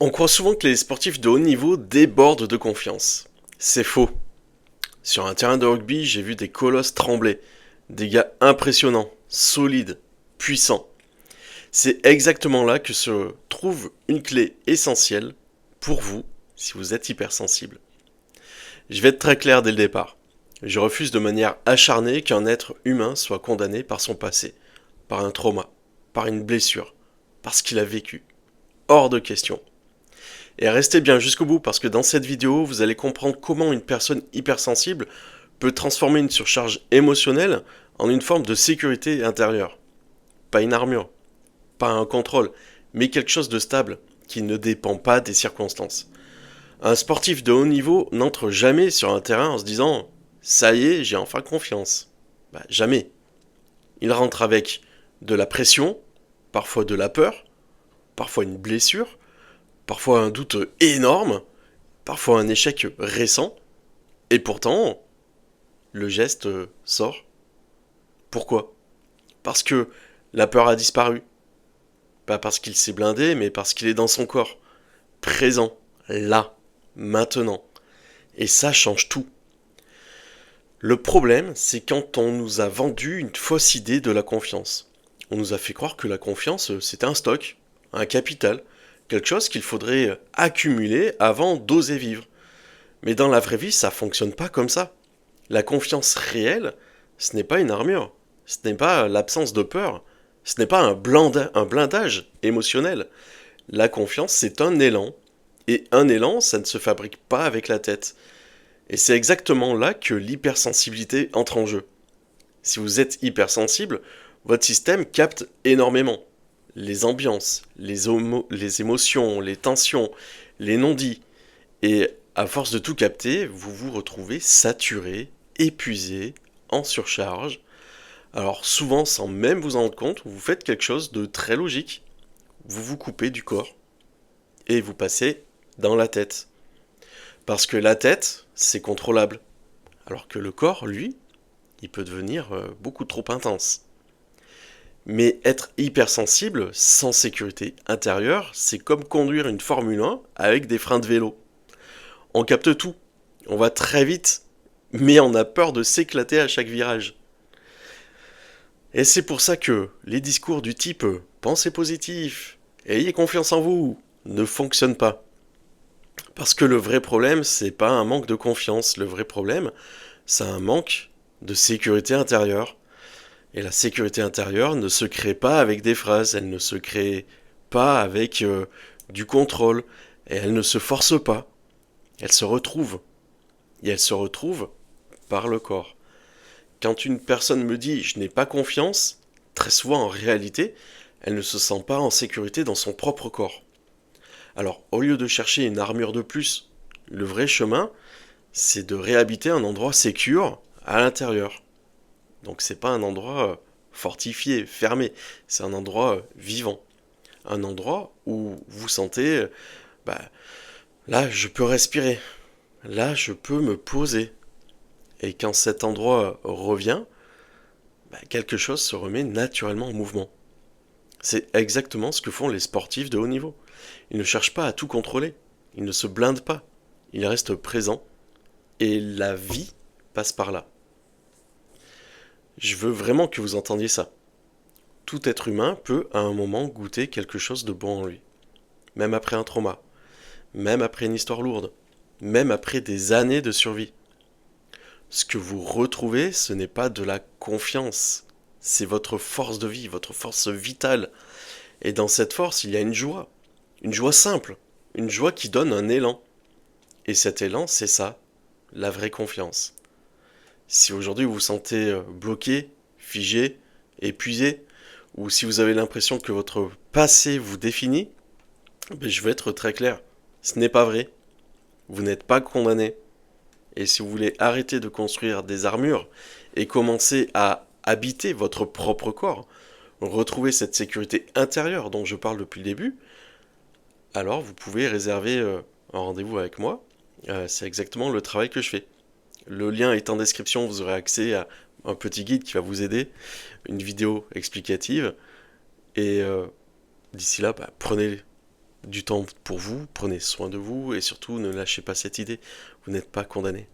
On croit souvent que les sportifs de haut niveau débordent de confiance. C'est faux. Sur un terrain de rugby, j'ai vu des colosses trembler. Des gars impressionnants, solides, puissants. C'est exactement là que se trouve une clé essentielle pour vous si vous êtes hypersensible. Je vais être très clair dès le départ. Je refuse de manière acharnée qu'un être humain soit condamné par son passé, par un trauma, par une blessure, par ce qu'il a vécu. Hors de question. Et restez bien jusqu'au bout parce que dans cette vidéo, vous allez comprendre comment une personne hypersensible peut transformer une surcharge émotionnelle en une forme de sécurité intérieure. Pas une armure, pas un contrôle, mais quelque chose de stable qui ne dépend pas des circonstances. Un sportif de haut niveau n'entre jamais sur un terrain en se disant « ça y est, j'ai enfin confiance ». Jamais. Il rentre avec de la pression, parfois de la peur, parfois une blessure, parfois un doute énorme, parfois un échec récent, et pourtant, le geste sort. Pourquoi? Parce que la peur a disparu. Pas parce qu'il s'est blindé, mais parce qu'il est dans son corps. Présent, là, maintenant. Et ça change tout. Le problème, c'est quand on nous a vendu une fausse idée de la confiance. On nous a fait croire que la confiance, c'était un stock, un capital, quelque chose qu'il faudrait accumuler avant d'oser vivre. Mais dans la vraie vie, ça fonctionne pas comme ça. La confiance réelle, ce n'est pas une armure, ce n'est pas l'absence de peur, ce n'est pas un blindage émotionnel. La confiance, c'est un élan. Et un élan, ça ne se fabrique pas avec la tête. Et c'est exactement là que l'hypersensibilité entre en jeu. Si vous êtes hypersensible, votre système capte énormément. Les ambiances, les émotions, les tensions, les non-dits. Et à force de tout capter, vous vous retrouvez saturé, épuisé, en surcharge. Alors souvent, sans même vous en rendre compte, vous faites quelque chose de très logique. Vous vous coupez du corps et vous passez dans la tête. Parce que la tête, c'est contrôlable. Alors que le corps, lui, il peut devenir beaucoup trop intense. Mais être hypersensible, sans sécurité intérieure, c'est comme conduire une Formule 1 avec des freins de vélo. On capte tout, on va très vite, mais on a peur de s'éclater à chaque virage. Et c'est pour ça que les discours du type pensez positif, ayez confiance en vous, ne fonctionnent pas. Parce que le vrai problème, c'est pas un manque de confiance, le vrai problème, c'est un manque de sécurité intérieure. Et la sécurité intérieure ne se crée pas avec des phrases, elle ne se crée pas avec du contrôle, et elle ne se force pas, elle se retrouve. Et elle se retrouve par le corps. Quand une personne me dit je n'ai pas confiance, très souvent en réalité, elle ne se sent pas en sécurité dans son propre corps. Alors, au lieu de chercher une armure de plus, le vrai chemin, c'est de réhabiter un endroit sécure à l'intérieur. Donc c'est pas un endroit fortifié, fermé, c'est un endroit vivant. Un endroit où vous sentez, bah, là je peux respirer, là je peux me poser. Et quand cet endroit revient, quelque chose se remet naturellement en mouvement. C'est exactement ce que font les sportifs de haut niveau. Ils ne cherchent pas à tout contrôler, ils ne se blindent pas, ils restent présents, et la vie passe par là. Je veux vraiment que vous entendiez ça. Tout être humain peut à un moment goûter quelque chose de bon en lui. Même après un trauma, même après une histoire lourde, même après des années de survie. Ce que vous retrouvez, ce n'est pas de la confiance, c'est votre force de vie, votre force vitale. Et dans cette force, il y a une joie simple, une joie qui donne un élan. Et cet élan, c'est ça, la vraie confiance. Si aujourd'hui vous vous sentez bloqué, figé, épuisé, ou si vous avez l'impression que votre passé vous définit, je vais être très clair, ce n'est pas vrai. Vous n'êtes pas condamné. Et si vous voulez arrêter de construire des armures et commencer à habiter votre propre corps, retrouver cette sécurité intérieure dont je parle depuis le début, alors vous pouvez réserver un rendez-vous avec moi. C'est exactement le travail que je fais. Le lien est en description, vous aurez accès à un petit guide qui va vous aider, une vidéo explicative. Et d'ici là, prenez du temps pour vous, prenez soin de vous et surtout ne lâchez pas cette idée, vous n'êtes pas condamné.